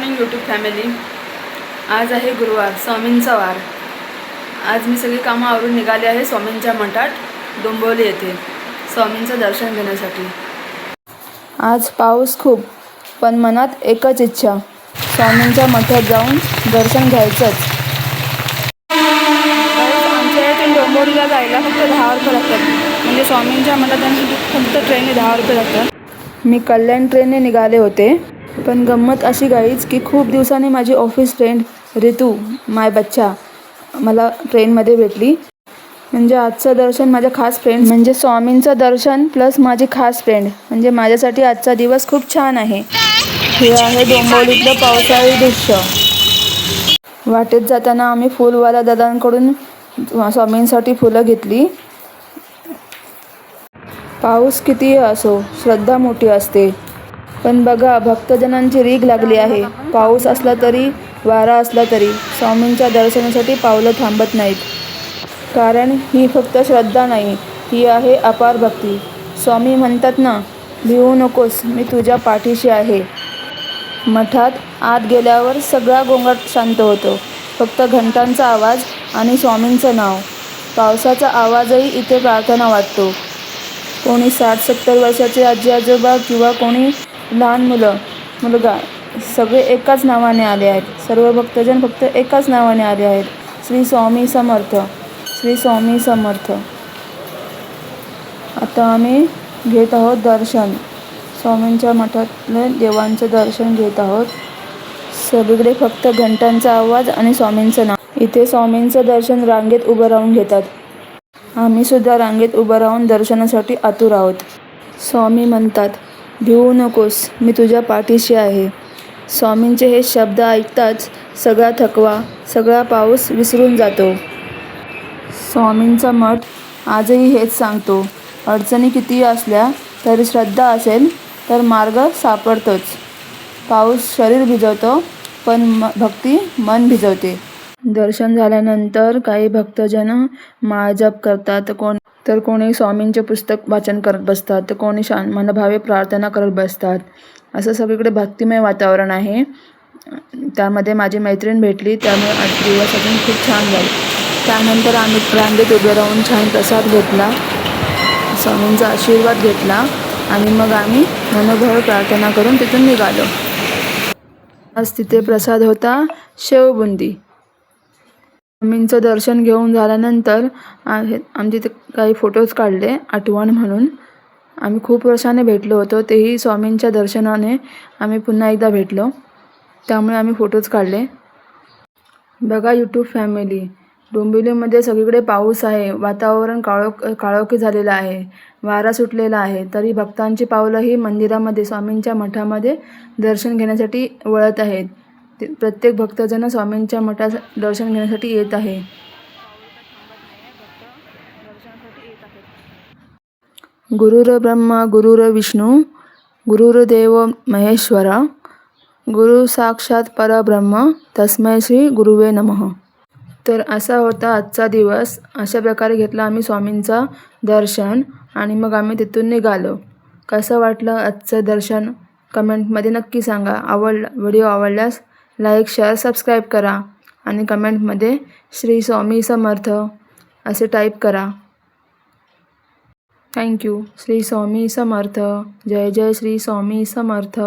Morning YouTube family. आज आहे गुरुवार, स्वामींचा वार. आज मी सगळी कामं आवरून निघाले आहे स्वामींच्या मठात डोंबिवली येथे स्वामींचं दर्शन घेण्यासाठी. आज पाऊस खूप, पण मनात एकच इच्छा, स्वामींच्या मठात जाऊन दर्शन घ्यायचंच. आमच्या इथून डोंबिवलीला जायला फक्त 10 रुपये लागतात. म्हणजे स्वामींच्या मठात जाण्यासाठी फक्त ट्रेनने 10 रुपये लागतात. मी कल्याण ट्रेनने निघाले होते, पण गंमत अशी गाईच की खूप दिवसांनी माझी ऑफिस फ्रेंड रितू माय बच्चा मला ट्रेनमध्ये भेटली. म्हणजे आजचं दर्शन माझ्या खास फ्रेंड, म्हणजे स्वामींचं दर्शन प्लस माझी खास फ्रेंड, म्हणजे माझ्यासाठी आजचा दिवस खूप छान आहे. हे आहे डोंबिवलीतलं पावसाळी दृश्य. वाटेत जाताना आम्ही फुलवाला दादांकडून स्वामींसाठी फुलं घेतली. पाऊस कितीही असो, श्रद्धा मोठी असते. पण बघा, भक्तजनांची रीघ लागली आहे. पाऊस असला तरी, वारा असला तरी स्वामींच्या दर्शनासाठी पावलं थांबत नाहीत. कारण ही फक्त श्रद्धा नाही, ही आहे अपार भक्ती. स्वामी म्हणतात ना, भिवू नकोस, मी तुझ्या पाठीशी आहे. मठात आत गेल्यावर सगळा गोंगाट शांत होतो. फक्त घंटांचा आवाज आणि स्वामींचं नाव. पावसाचा आवाजही इथे प्रार्थना वाटतो. कोणी 60-70 वर्षाचे आजी आजोबा किंवा कोणी लहान मुलगा, सगळे एकाच नावाने आले आहेत. सर्व भक्तजन फक्त एकाच नावाने आले आहेत, श्री स्वामी समर्थ, श्री स्वामी समर्थ. आता आम्ही घेत आहोत दर्शन. स्वामींच्या मठातले देवांचं दर्शन घेत आहोत. सगळीकडे फक्त घंटांचा आवाज आणि स्वामींचं नाव. इथे स्वामींचं दर्शन रांगेत उभं राहून घेतात. आम्ही सुद्धा रांगेत उभं राहून दर्शनासाठी आतुर आहोत. स्वामी म्हणतात, भिवू नकोस, मी तुझ्या पाठीशी आहे. स्वामींचे हे शब्द ऐकताच सगळा थकवा, सगळा पाऊस विसरून जातो. स्वामींचा मठ आजही हेच सांगतो, अडचणी कितीही असल्या तरी श्रद्धा असेल तर मार्ग सापडतोच. पाऊस शरीर भिजवतो, पण भक्ती मन भिजवते. दर्शन झाल्यानंतर काही भक्तजन माळ जप करतात, तर कोणी स्वामींचे पुस्तक वाचन करत बसतात, तर कोणी मनभावे प्रार्थना करत बसतात. असं सगळीकडे भक्तिमय वातावरण आहे. त्यामध्ये माझी मैत्रीण भेटली, त्यामुळे आज दिवस अजून खूप छान झाले. त्यानंतर आम्ही रांगेत उभे राहून छान प्रसाद घेतला, स्वामींचा आशीर्वाद घेतला आणि मग आम्ही मनोभावे प्रार्थना करून तिथून निघालो. आज तिथे प्रसाद होता शेवबुंदी. स्वामींचं दर्शन घेऊन झाल्यानंतर आम्ही तिथे काही फोटोज काढले आठवण म्हणून. आम्ही खूप वर्षाने भेटलो होतो, तेही स्वामींच्या दर्शनाने आम्ही पुन्हा एकदा भेटलो, त्यामुळे आम्ही फोटोज काढले. बघा यूट्यूब फॅमिली, डोंबिवलीमध्ये सगळीकडे पाऊस आहे, वातावरण काळोखी झालेलं आहे, वारा सुटलेला आहे, तरी भक्तांची पावलंही मंदिरामध्ये स्वामींच्या मठामध्ये दर्शन घेण्यासाठी वळत आहेत. प्रत्येक भक्तजन स्वामींच्या मठात दर्शन घेण्यासाठी येत आहे. गुरुर ब्रह्मा गुरुर विष्णू गुरुर्देव महेश्वरा गुरु साक्षात परब्रह्म तस्मै श्री गुरुवे नमः. तर असा होता आजचा दिवस. अशा प्रकारे घेतला आम्ही स्वामींचा दर्शन आणि मग आम्ही तिथून निघालो. कसं वाटलं आजचं दर्शन कमेंटमध्ये नक्की सांगा. व्हिडिओ आवडल्यास लाईक, शेअर, सबस्क्राईब करा आणि कमेंटमध्ये श्री स्वामी समर्थ असे टाईप करा. थँक्यू. श्री स्वामी समर्थ. जय जय श्री स्वामी समर्थ.